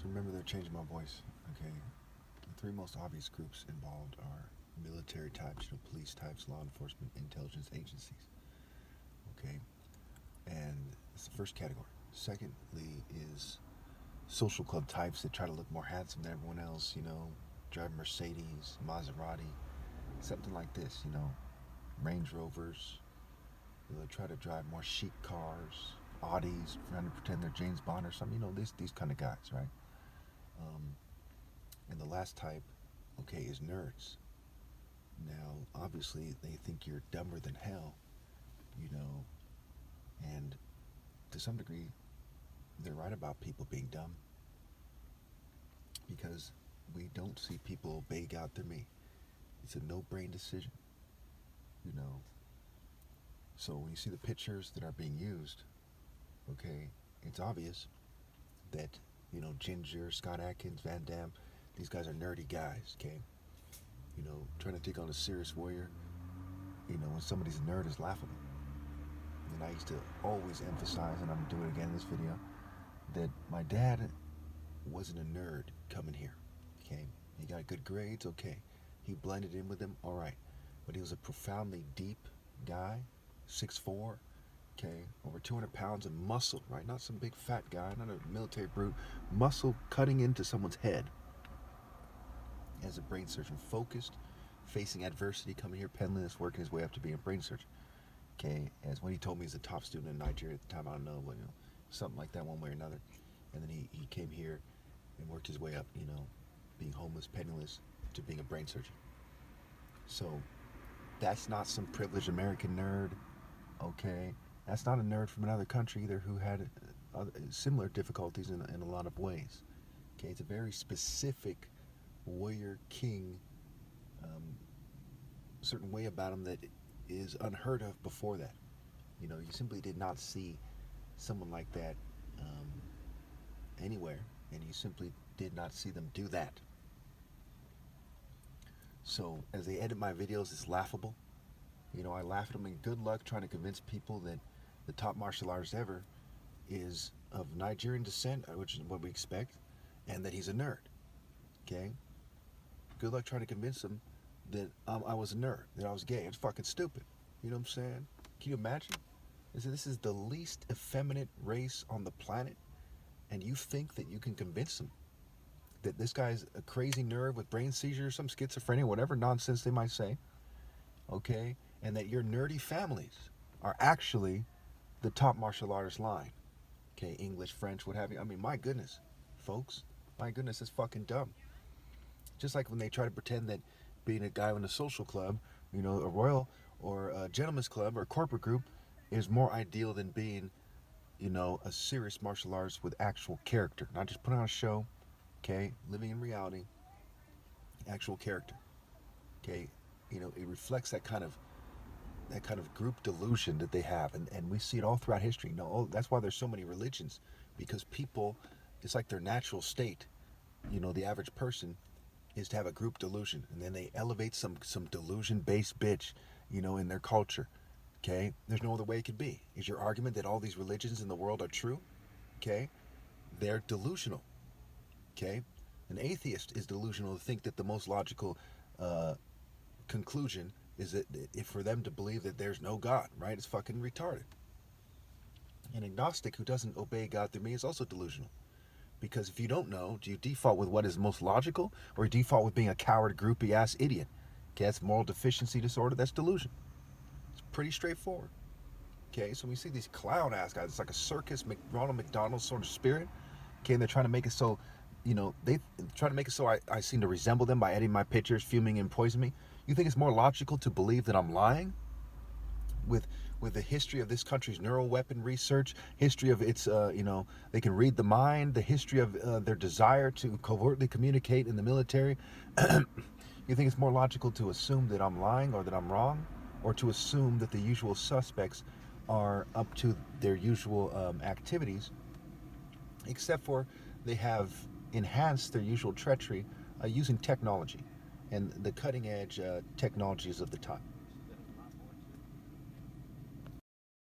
Remember, they're changing my voice. Okay, the three most obvious groups involved are military types, police types, law enforcement, intelligence agencies. Okay, and it's the first category. Secondly is social club types that try to look more handsome than everyone else. Drive Mercedes, Maserati, something like this. Range Rovers. They try to drive more chic cars, Audis, trying to pretend they're James Bond or something. These kind of guys, right? Um, and the last type, okay, is nerds. Now, obviously, they think you're dumber than hell, you know, and to some degree, they're right about people being dumb because we don't see people obey God through me. It's a no-brain decision, you know. So when you see the pictures that are being used, okay, it's obvious that, Ginger, Scott Adkins, Van Damme, these guys are nerdy guys, okay? Trying to take on a serious warrior, when somebody's a nerd is laughable. And I used to always emphasize, and I'm going to do it again in this video, that my dad wasn't a nerd coming here, okay? He got good grades, okay. He blended in with them, all right. But he was a profoundly deep guy, 6'4", okay, over 200 pounds of muscle, right? Not some big fat guy, not a military brute. Muscle cutting into someone's head. As a brain surgeon, focused, facing adversity, coming here penniless, working his way up to being a brain surgeon. Okay, as when he told me he's a top student in Nigeria at the time, I don't know, but something like that one way or another. And then he came here and worked his way up, being homeless, penniless, to being a brain surgeon. So that's not some privileged American nerd, okay? That's not a nerd from another country either who had similar difficulties in a lot of ways. Okay, it's a very specific warrior king, certain way about him that is unheard of before that. You simply did not see someone like that anywhere, and you simply did not see them do that. So as they edit my videos, it's laughable. I laugh at them, and good luck trying to convince people that the top martial artist ever is of Nigerian descent, which is what we expect, and that he's a nerd. Okay? Good luck trying to convince them that I was a nerd, that I was gay. It's fucking stupid. You know what I'm saying? Can you imagine? This is the least effeminate race on the planet, and you think that you can convince them that this guy's a crazy nerd with brain seizure, some schizophrenia, whatever nonsense they might say, okay? And that your nerdy families are actually the top martial artist line. Okay, English, French, what have you. I mean, my goodness, folks. My goodness, it's fucking dumb. Just like when they try to pretend that being a guy in a social club, a royal or a gentleman's club or a corporate group is more ideal than being, a serious martial artist with actual character. Not just putting on a show, okay, living in reality, actual character. Okay, it reflects that kind of group delusion that they have, and we see it all throughout history. That's why there's so many religions, because people, it's like their natural state. The average person is to have a group delusion, and then they elevate some delusion-based bitch, in their culture. Okay, there's no other way it could be. Is your argument that all these religions in the world are true? Okay, they're delusional. Okay, an atheist is delusional to think that the most logical conclusion is that if for them to believe that there's no God, right? It's fucking retarded. An agnostic who doesn't obey God through me is also delusional. Because if you don't know, do you default with what is most logical, or you default with being a coward, groupie ass idiot? Okay, that's moral deficiency disorder, that's delusion. It's pretty straightforward. Okay, so we see these clown ass guys, it's like a circus, Ronald McDonald sort of spirit. Okay, and they're trying to make it so, they try to make it so I seem to resemble them by editing my pictures, fuming and poisoning me. You think it's more logical to believe that I'm lying? With the history of this country's neural weapon research, history of its, they can read the mind, the history of their desire to covertly communicate in the military. You think it's more logical to assume that I'm lying or that I'm wrong, or to assume that the usual suspects are up to their usual activities, except for they have enhanced their usual treachery using technology and the cutting edge technologies of the time.